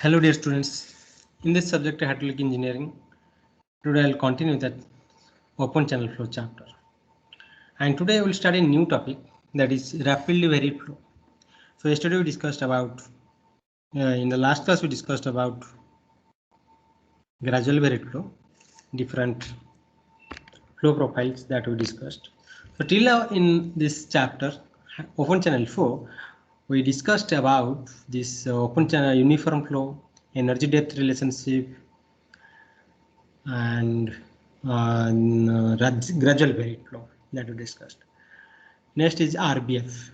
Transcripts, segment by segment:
Hello dear students, in this subject hydraulic engineering, today I will continue that open channel flow chapter. And today I will start a new topic, that is rapidly varied flow. So yesterday we discussed about, in the last class we discussed about gradual varied flow, different flow profiles that we discussed. So till now in this chapter, open channel flow, we discussed about this open channel uniform flow, energy depth relationship, and gradual varied flow that we discussed. Next is RBF.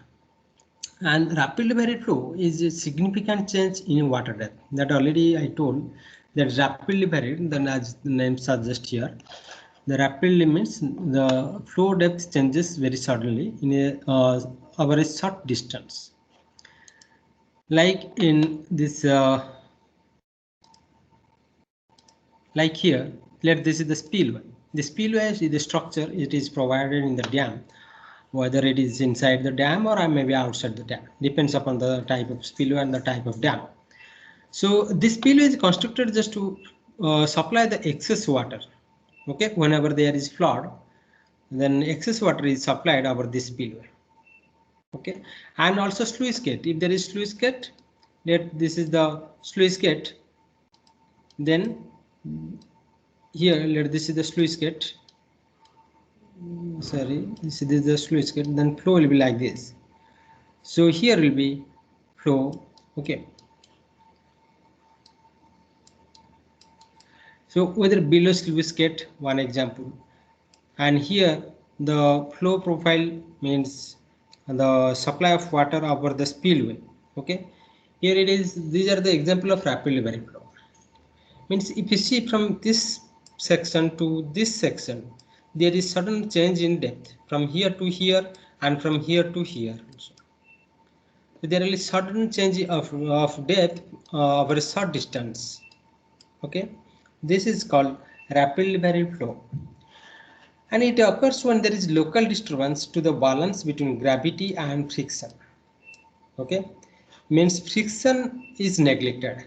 And rapidly varied flow is a significant change in water depth. That already I told that rapidly varied, then as the name suggests here, the rapidly means the flow depth changes very suddenly in a over a short distance. Like in this, like here, this is the spillway. The spillway is the structure. It is provided in the dam, whether it is inside the dam or maybe outside the dam, depends upon the type of spillway and the type of dam. So this spillway is constructed just to supply the excess water. Okay, whenever there is flood, then excess water is supplied over this spillway. Okay, and also sluice gate. If there is sluice gate, this is the sluice gate. Then here, this is the sluice gate. Sorry, this is the sluice gate. Then flow will be like this. So here will be flow. Okay. So whether below sluice gate, one example, and here the flow profile means the supply of water over the spillway. Okay. Here it is. These are the example of rapidly varied flow. Means if you see from this section to this section, there is sudden change in depth from here to here and from here to here. So there is sudden change of depth over a short distance. Okay, this is called rapidly varied flow, and it occurs when there is local disturbance to the balance between gravity and friction. Okay, means friction is neglected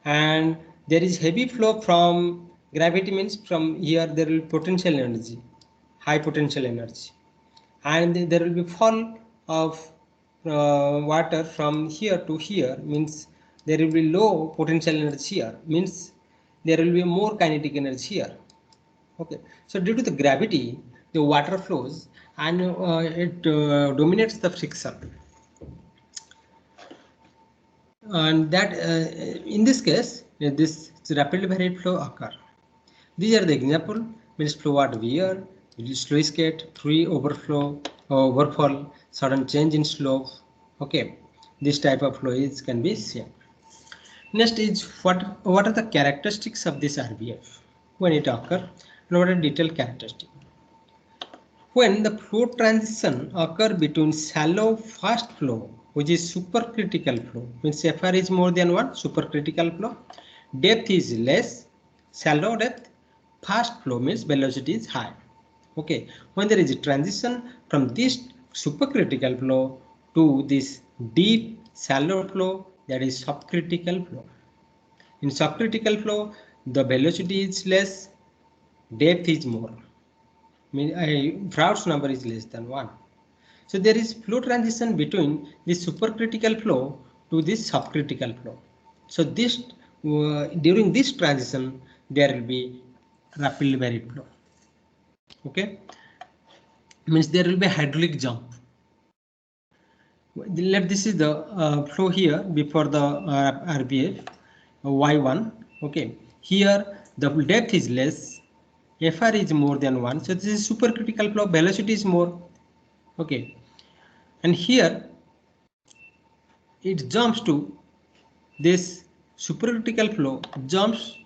and there is heavy flow from gravity, means from here there will be potential energy, high potential energy, and there will be fall of water from here to here, means there will be low potential energy here, means there will be more kinetic energy here. Okay, so due to the gravity the water flows and it dominates the friction, and that in this case this rapidly varied flow occur. These are the example, means flow at weir, sluice gate, free overflow, overfall, sudden change in slope. Okay, this type of flow is can be seen. Next is what are the characteristics of this RBF when it occur? What are detailed characteristics? When the flow transition occur between shallow fast flow, which is supercritical flow, means FR is more than 1, supercritical flow, depth is less, shallow depth, fast flow means velocity is high. Okay, when there is a transition from this supercritical flow to this deep shallow flow, that is subcritical flow. In subcritical flow, the velocity is less, depth is more. Froude's number is less than 1. So there is flow transition between this supercritical flow to this subcritical flow. So this during this transition there will be rapidly varied flow. Okay, means there will be hydraulic jump. This is the flow here before the RBF Y1. Okay, here the depth is less, FR is more than 1, so this is supercritical flow, velocity is more. Okay, and here it jumps to this supercritical flow, jumps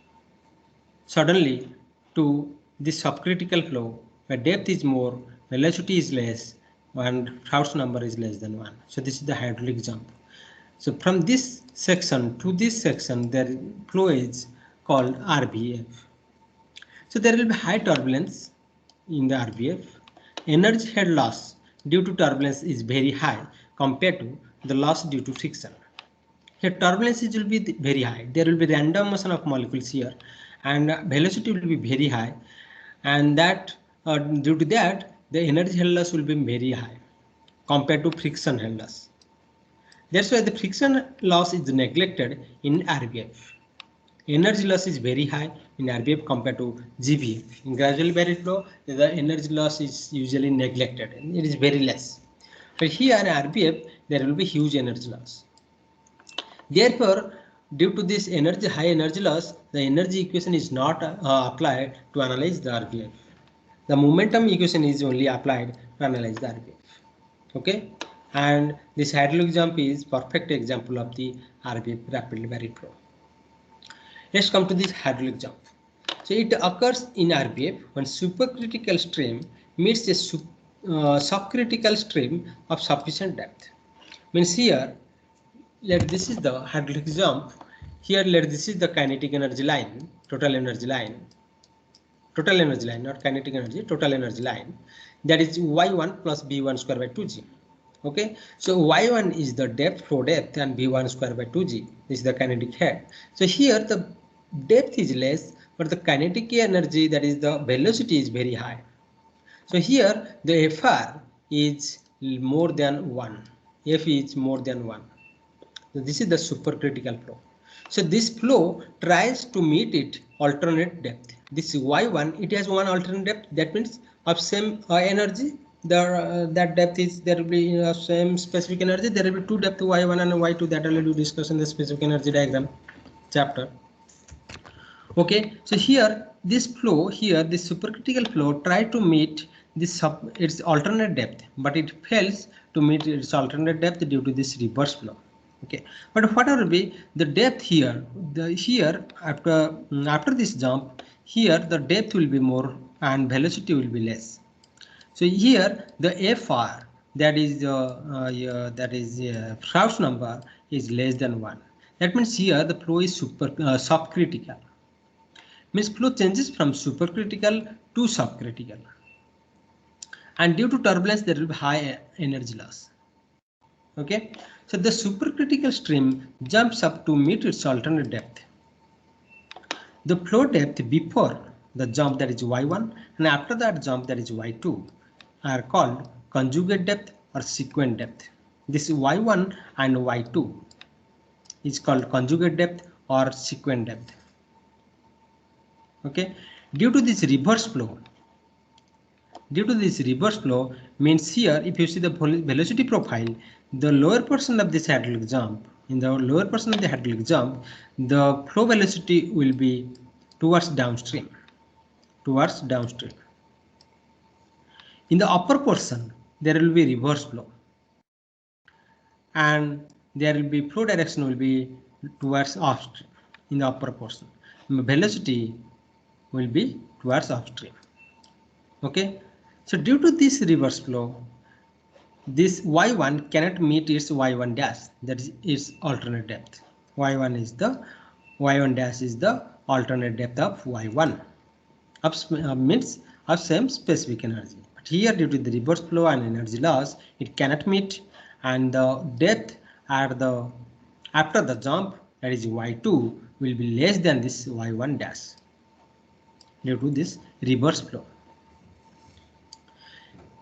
suddenly to this subcritical flow where depth is more, velocity is less, and Froude's number is less than 1. So this is the hydraulic jump. So from this section to this section, their flow is called RBF. So there will be high turbulence in the RBF. Energy head loss due to turbulence is very high compared to the loss due to friction. Here turbulence will be very high. There will be random motion of molecules here, and velocity will be very high, and that due to that the energy head loss will be very high compared to friction head loss. That's why the friction loss is neglected in RBF. Energy loss is very high in RBF compared to GBF. In gradual buried flow, the energy loss is usually neglected. It is very less. But here in RBF, there will be huge energy loss. Therefore, due to this high energy loss, the energy equation is not applied to analyze the RBF. The momentum equation is only applied to analyze the RBF. Okay, and this hydraulic jump is perfect example of the RBF rapidly varied flow. Let's come to this hydraulic jump. So it occurs in RBF when supercritical stream meets a subcritical stream of sufficient depth. Means here, let this is the hydraulic jump. Here, let this is the kinetic energy line, total energy line, not kinetic energy, total energy line. That is y1 plus b1 square by 2g. Okay, so y1 is the depth, flow depth, and b1 square by 2g. This is the kinetic head. So here the depth is less, but the kinetic energy, that is the velocity, is very high. So here the Fr is more than 1. F is more than 1. So this is the supercritical flow. So this flow tries to meet its alternate depth. This y1, it has one alternate depth. That means of same energy. That depth is, there will be same specific energy. There will be two depth, y1 and y2. That already we discussed in the specific energy diagram chapter. Okay, so here this flow, here this supercritical flow try to meet this its alternate depth, but it fails to meet its alternate depth due to this reverse flow. Okay, but whatever be the depth here, here after this jump, here the depth will be more and velocity will be less. So here the Fr, that is Froude number, is less than 1. That means here the flow is subcritical. Means flow changes from supercritical to subcritical, and due to turbulence there will be high energy loss. Okay, so the supercritical stream jumps up to meet its alternate depth. The flow depth before the jump, that is y1, and after that jump, that is y2, are called conjugate depth or sequent depth. This y1 and y2 is called conjugate depth or sequent depth. Okay, due to this reverse flow means here, if you see the velocity profile, the lower portion of this hydraulic jump, in the lower portion of the hydraulic jump, the flow velocity will be towards downstream. In the upper portion, there will be reverse flow, and there will be flow direction will be towards upstream. In the upper portion, velocity will be towards upstream. Okay, so due to this reverse flow, this y1 cannot meet its y1 dash, that is its alternate depth. y1 dash is the alternate depth of y1, means of same specific energy. But here, due to the reverse flow and energy loss, it cannot meet, and the depth at the after the jump, that is y2, will be less than this y1 dash due to this reverse flow.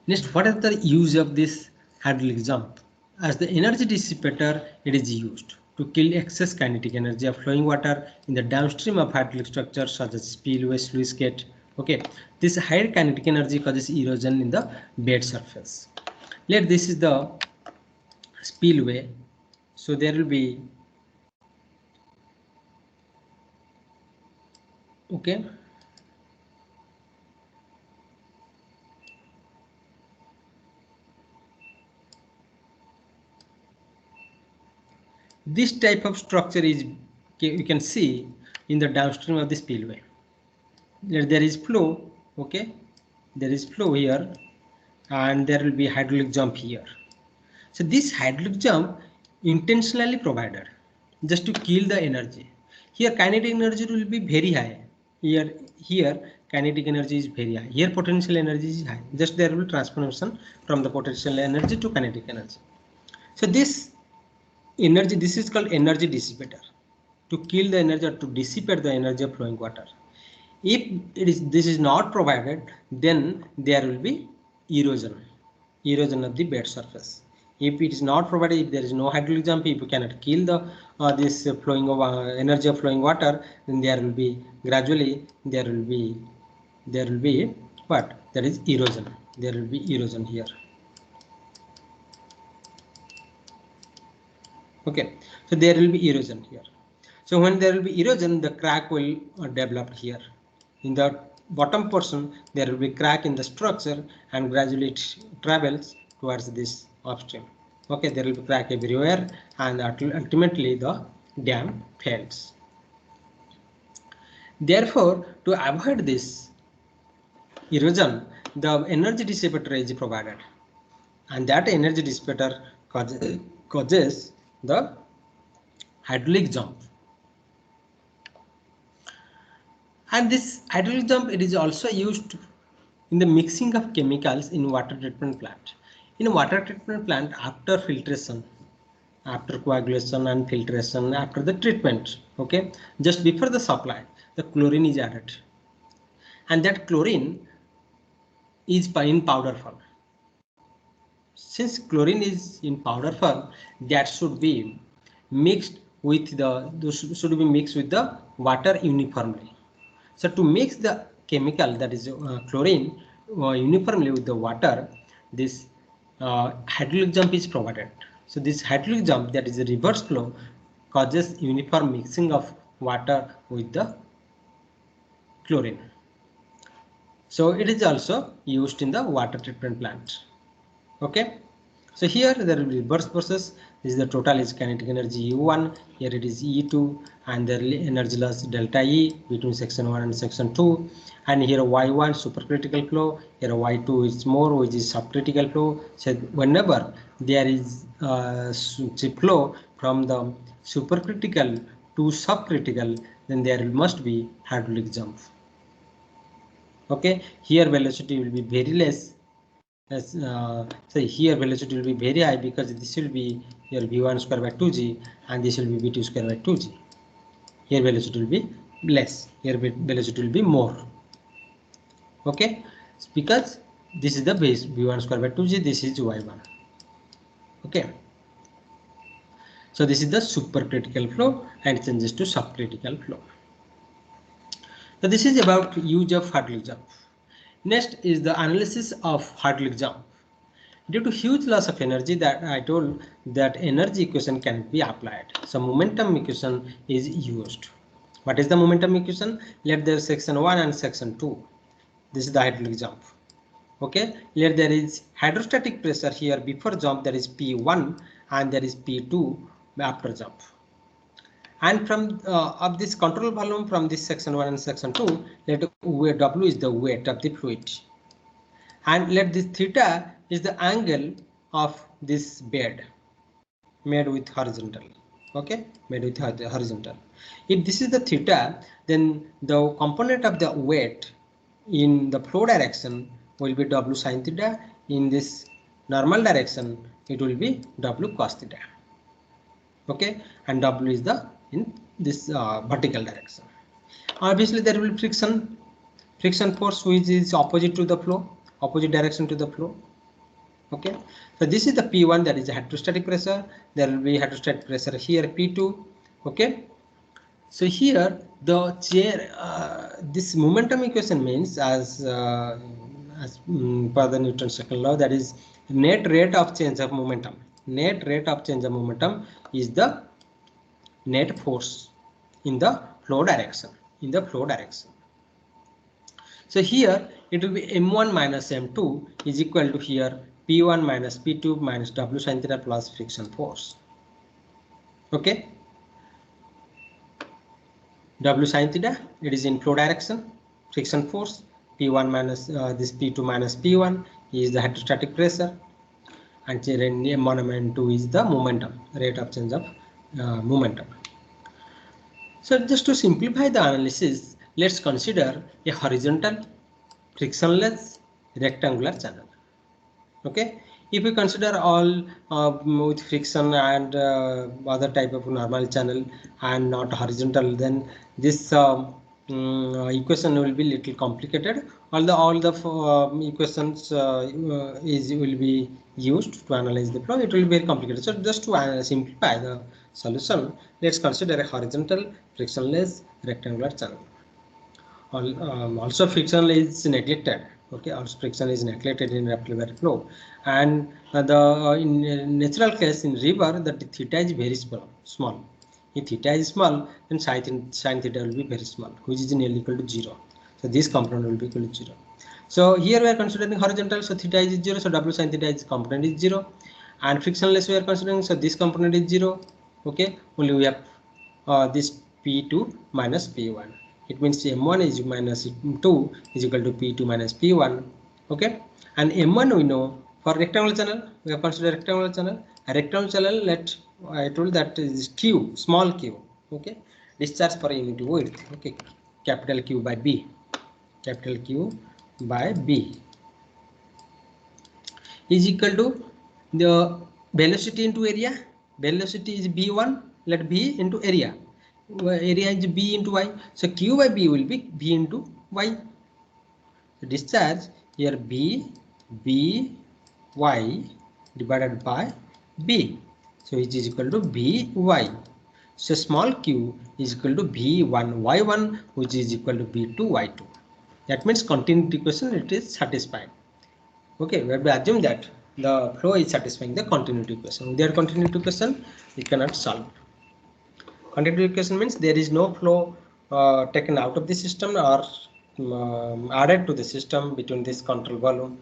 Next, what is the use of this hydraulic jump? As the energy dissipator, it is used to kill excess kinetic energy of flowing water in the downstream of hydraulic structures such as spillway, sluice gate. Okay, this higher kinetic energy causes erosion in the bed surface. This is the spillway, so there will be, okay, this type of structure is, you can see in the downstream of the spillway. There is flow, okay, there is flow here, and there will be hydraulic jump here. So this hydraulic jump intentionally provided just to kill the energy. Here kinetic energy will be very high. Here kinetic energy is very high. Here potential energy is high. Just there will be transformation from the potential energy to kinetic energy. So this energy, this is called energy dissipator, to kill the energy or to dissipate the energy of flowing water. If this is not provided, then there will be erosion of the bed surface. If it is not provided, if there is no hydraulic jump, if you cannot kill the this flowing of energy of flowing water, then there will be gradually there will be what? That is erosion. There will be erosion here. Okay, so there will be erosion here. So when there will be erosion, the crack will develop here. In the bottom portion, there will be crack in the structure, and gradually it travels towards this upstream. Okay, there will be crack everywhere, and ultimately the dam fails. Therefore, to avoid this erosion, the energy dissipator is provided, and that energy dissipator causes the hydraulic jump. And this hydraulic jump, it is also used in the mixing of chemicals in water treatment plant. In a water treatment plant, after filtration, after coagulation and filtration, after the treatment, okay, just before the supply, the chlorine is added, and that chlorine is in powder form. Since chlorine is in powder form, that should be mixed with the water uniformly. So to mix the chemical, that is chlorine, uniformly with the water, this hydraulic jump is provided. So this hydraulic jump, that is a reverse flow, causes uniform mixing of water with the chlorine. So it is also used in the water treatment plant. Okay. So here there will be reverse process. This is the total is kinetic energy U1. Here it is E2, and the energy loss delta E between section 1 and section 2. And here Y1 supercritical flow. Here Y2 is more, which is subcritical flow. So whenever there is flow from the supercritical to subcritical, then there must be hydraulic jump. Okay, here velocity will be very less. So here velocity will be very high, because this will be your v1 square by 2g, and this will be v2 square by 2g. Here velocity will be less, here velocity will be more. Okay, because this is the base v1 square by 2g, this is y1. Okay, so this is the supercritical flow, and it changes to subcritical flow. So this is about use of hydraulic jump. Next is the analysis of hydraulic jump. Due to huge loss of energy, that I told, that energy equation can be applied. So momentum equation is used. What is the momentum equation? Let there section 1 and section 2. This is the hydraulic jump. Okay, let there is hydrostatic pressure here before jump, there is P1, and there is P2 after jump. And from of this control volume from this section 1 and section 2, let W is the weight of the fluid, and let this theta is the angle of this bed made with horizontal. Okay, made with horizontal. If this is the theta, then the component of the weight in the flow direction will be W sin theta. In this normal direction, it will be W cos theta. Okay, and W is the in this vertical direction. Obviously, there will be friction force, which is opposite to the flow, opposite direction to the flow. Okay, so this is the P1, that is hydrostatic pressure. There will be hydrostatic pressure here, P2. Okay, so here the this momentum equation means, as per the Newton's second law, that is net rate of change of momentum. Net rate of change of momentum is the net force in the flow direction. So here it will be m1 minus m2 is equal to here P1 minus P2 minus W sin theta plus friction force. Okay, W sin theta, it is in flow direction, friction force. P1 minus this P2 minus P1 is the hydrostatic pressure, and m1 and m2 is the momentum, rate of change of momentum. So just to simplify the analysis, let's consider a horizontal frictionless rectangular channel. Okay, If we consider all with friction and other type of normal channel and not horizontal, then this equation will be little complicated. Although all the equations will be used to analyze the flow, it will be very complicated. So just to simplify the solution, let's consider a horizontal frictionless rectangular channel. Also friction is neglected. Okay, also friction is neglected in rapid flow, and in natural case in river the theta is very small. If theta is small, then sin theta will be very small, which is nearly equal to 0. So this component will be equal to 0. So here we are considering horizontal, so theta is 0, so w sin theta is component is 0, and frictionless we are considering, so this component is 0. Okay, only we have this P2 minus P1. It means M1 is minus 2 is equal to P2 minus P1. Okay, and M1 we know for rectangular channel, we have considered rectangular channel. A rectangular channel, let I told that is Q, small q. Okay, discharge per unit width. Okay, capital Q by B, capital Q by B is equal to the velocity into area. Velocity is B1, let B into area. Area is B into Y. So Q by B will be B into Y. So discharge here B, Y divided by B. So it is equal to B, Y. So small q is equal to B1, Y1, which is equal to B2, Y2. That means continuity equation it is satisfied. Okay, we have to assume that the flow is satisfying the continuity equation. Without continuity equation, we cannot solve. Continuity equation means there is no flow taken out of the system or added to the system between this control volume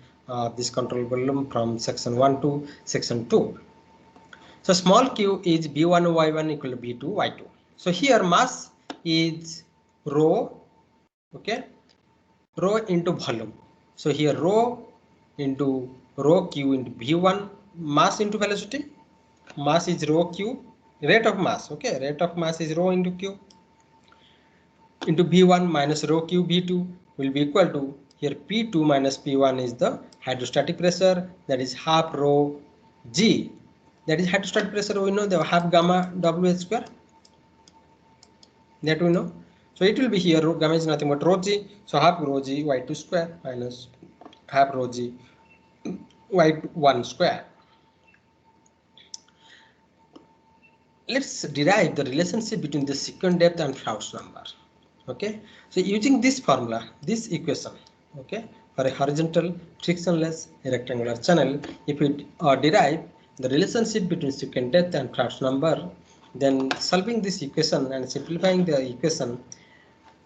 from section 1 to section 2. So small q is B1 Y1 equal to B2 Y2. So here mass is rho, okay, rho into volume. So here rho into rho q into V1, mass into velocity. Mass is rho q, rate of mass. Okay, rate of mass is rho into q into V1 minus rho q V2 will be equal to, here P2 minus P1 is the hydrostatic pressure, that is half rho g. That is hydrostatic pressure, we know the half gamma WH square, that we know. So it will be here rho gamma is nothing but rho g, so half rho g Y2 square minus half rho g Y1 square. Let's derive the relationship between the secant depth and Froude number. Okay, so using this formula, this equation, okay, for a horizontal frictionless rectangular channel, if we derive the relationship between secant depth and Froude number, then solving this equation and simplifying the equation,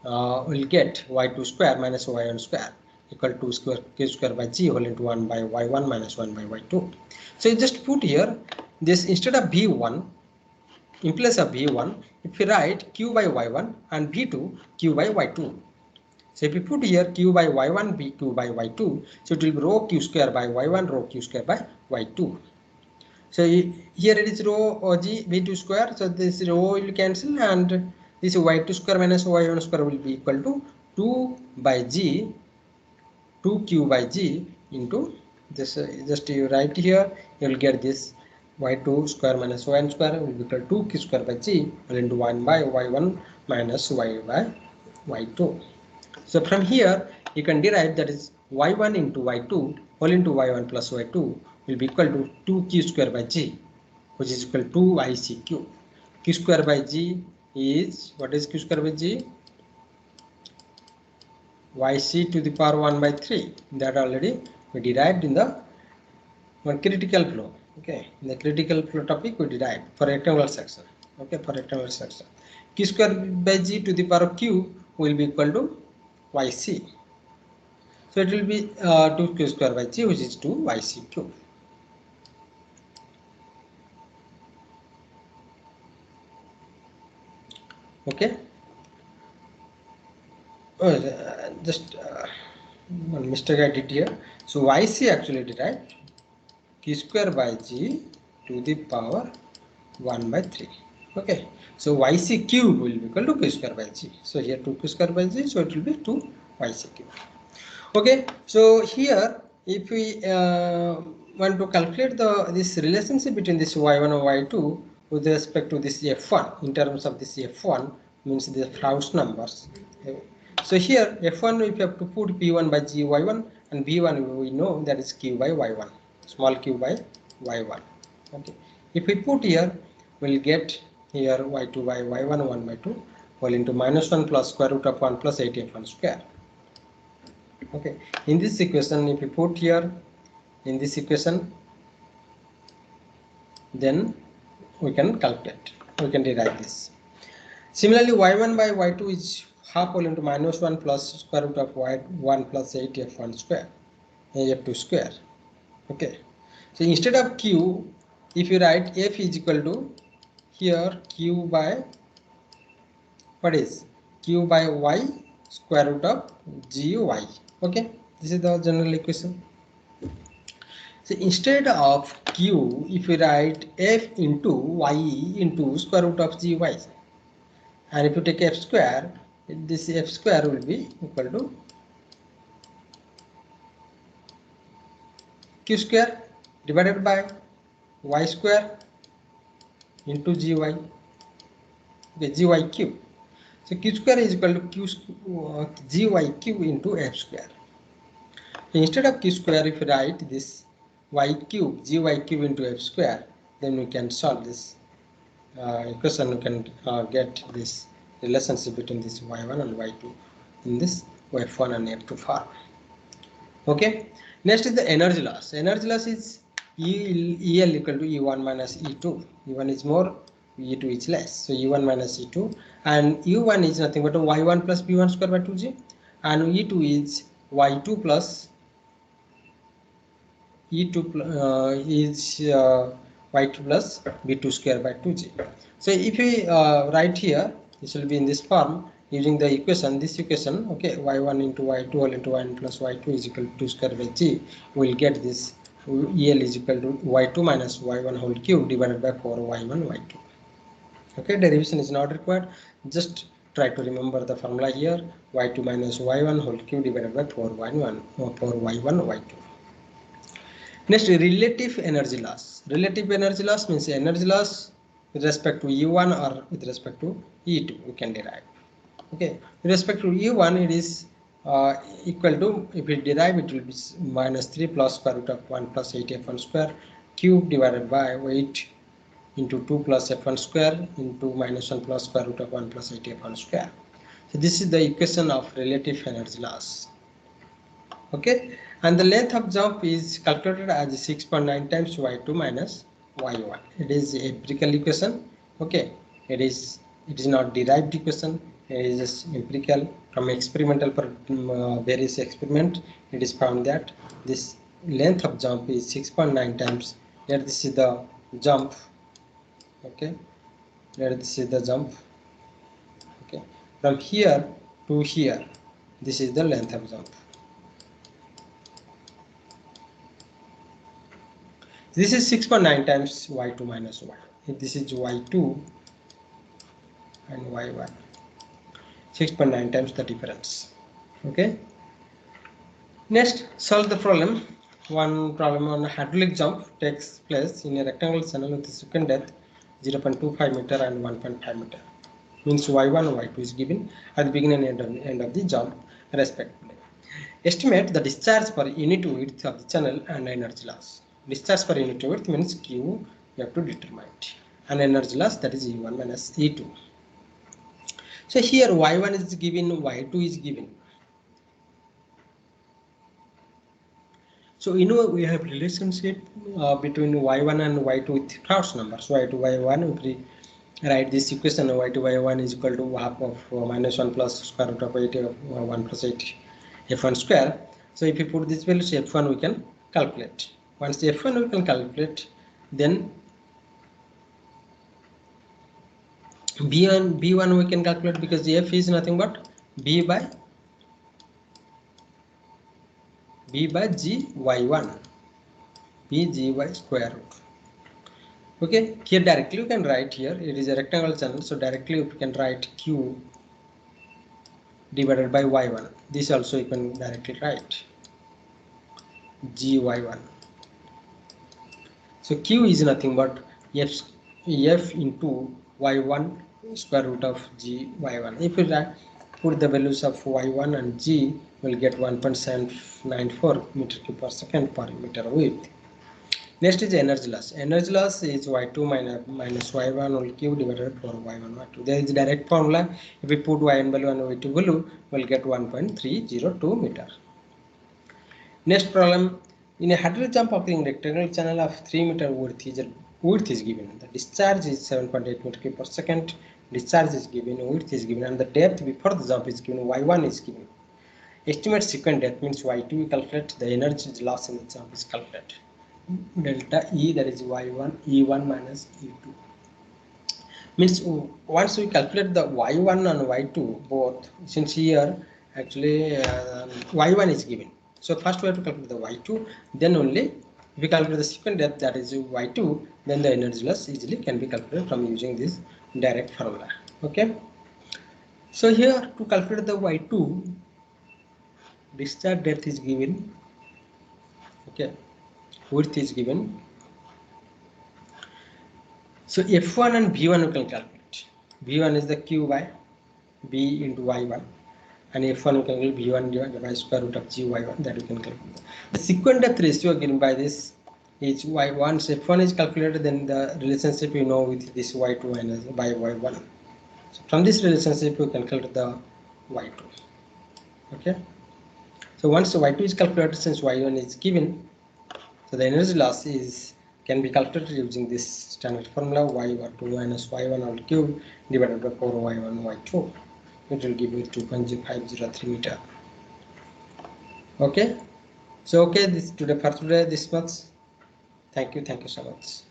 we'll get Y2 square minus Y1 square equal to square Q square by G whole into 1 by Y1 minus 1 by Y2. So you just put here this, instead of V1, in place of V1, if we write Q by Y1 and V2 Q by Y2. So if we put here Q by Y1 B Q by Y2, so it will be rho Q square by Y1 rho Q square by Y2. So here it is rho G V2 square, so this rho will cancel and this Y2 square minus Y1 square will be equal to 2 by G, 2Q by G into this, just you write here, you will get this Y2 square minus Y1 square will be equal to 2Q square by G into 1 by Y1 minus Y by Y2. So from here you can derive that is Y1 into Y2 whole into Y1 plus Y2 will be equal to 2Q square by G, which is equal to ICQ. Q square by G is, what is Q square by G? Yc to the power 1 by 3. That already we derived in the critical flow. Okay, in the critical flow topic we derived for rectangular section. Okay, for rectangular section, Q square by G to the power Q will be equal to Yc. So it will be 2Q square by G, which is 2 Yc cube. Okay. Just one mistake I did here. So Yc actually derived Q square by G to the power 1 by 3. Okay. So Yc cube will be equal to Q square by G. So here 2Q square by G, so it will be 2 Yc cube. Okay. So here if we want to calculate this relationship between this y1 and y2 with respect to this f1 in terms of this f1 means the Froude numbers. So here f1 we have to put p1 by g y1 and b1 we know that is q by y1, small q by y1. Okay, if we put here we'll get here y2 by y1 1 by 2 whole into minus 1 plus square root of 1 plus 8f1 square. Okay, in this equation if we put here in this equation, then we can calculate, we can derive this. Similarly, y1 by y2 is half whole into minus 1 plus square root of y1 plus 8f1 square, f2 square. Okay, so instead of q, if you write f is equal to here q by what is q by y square root of gy. Okay, this is the general equation. So instead of q, if we write f into y into square root of gy, and if you take f square, this f square will be equal to q square divided by y square into gy, okay, gy cube. So q square is equal to gy cube into f square. So instead of q square, if you write this y cube, gy cube into f square, then we can solve this equation. We can get this relationship between this y1 and y2 in this f1 and f2 form. Okay, next is the energy loss. Energy loss is EL equal to E1 minus E2. E1 is more, E2 is less. So E1 minus E2, and U1 is nothing but Y1 plus B1 square by 2G, and E2 is Y2 plus E2 is Y2 plus B2 square by 2G. So if we write here, this will be in this form using the equation, this equation, okay, y1 into y2 whole into 1 plus y2 is equal to 2 square by g. We will get this EL is equal to y2 minus y1 whole cube divided by 4 y1 y2. Okay, derivation is not required. Just try to remember the formula here, y2 minus y1 whole cube divided by 4 y1 y2. Next, relative energy loss. Relative energy loss means energy loss with respect to E1 or with respect to E2 we can derive. Okay, with respect to E1 it is equal to, if we derive it will be minus 3 plus square root of 1 plus 8f1 square cube divided by 8 into 2 plus f1 square into minus 1 plus square root of 1 plus 8f1 square. So this is the equation of relative energy loss. Okay, and the length of jump is calculated as 6.9 times y2 minus y1. It is a empirical equation. Okay, it is not derived equation. It is just empirical from experimental various experiment. It is found that this length of jump is 6.9 times. Here this is the jump. Okay, here this is the jump. Okay, from here to here, this is the length of jump. This is 6.9 times y2 minus y. This is y2 and y1. 6.9 times the difference. Okay. Next, solve the problem. One problem on hydraulic jump takes place in a rectangular channel with a secant depth 0.25 meter and 1.5 meter. Means y1 and y2 is given at the beginning and end of the jump respectively. Estimate the discharge per unit width of the channel and energy loss. Discharge per unit width means Q, you have to determine it, and energy loss, that is E1 minus E2. So here Y1 is given, Y2 is given. So you know we have relationship between Y1 and Y2 with Froude numbers. Y2 Y1, if we write this equation, Y2 Y1 is equal to half of minus 1 plus square root of 8 1 plus 8 f1 square. So if you put this value, f1 we can calculate. Once f1 we can calculate, then b1 we can calculate, because f is nothing but b by g y1, b g y square root. Okay, here directly you can write, here it is a rectangle channel, so directly you can write q divided by y1. This also you can directly write gy1. So Q is nothing but F into Y1 square root of G Y1. If you put the values of Y1 and G, will get 1.794 meter cube per second per meter width. Next is energy loss. Energy loss is Y2 minus Y1 whole cube divided by Y1 Y2. There is a direct formula. If we put Y1 value and Y2 value, we'll get 1.302 meter. Next problem, in a hydraulic jump occurring rectangular channel of 3 meter width is given. The discharge is 7.8 meter cube per second. Discharge is given, width is given, and the depth before the jump is given. Y1 is given. Estimate sequence depth means Y2 we calculate. The energy loss in the jump is calculated. Delta E, that is Y1 E1 minus E2. Means once we calculate the Y1 and Y2 both, since here actually Y1 is given. So first we have to calculate the Y2, then only if we calculate the sequence depth, that is Y2, then the energy loss easily can be calculated from using this direct formula. Okay. So here to calculate the Y2, discharge depth is given. Okay. Width is given. So F1 and V1 we can calculate. V1 is the Q by B into Y1. And F1 we can calculate V1 divided by square root of GY1, that we can calculate. The sequence depth ratio given by this is Y1. Once F1 is calculated, then the relationship you know with this Y2 minus by Y1. So from this relationship we can calculate the Y2. Okay. So once the Y2 is calculated, since Y1 is given, so the energy loss can be calculated using this standard formula Y2 minus Y1 whole cube divided by 4 Y1 Y2. It will give you 2.0503 meter. Okay. So okay, this today for today this much. Thank you so much.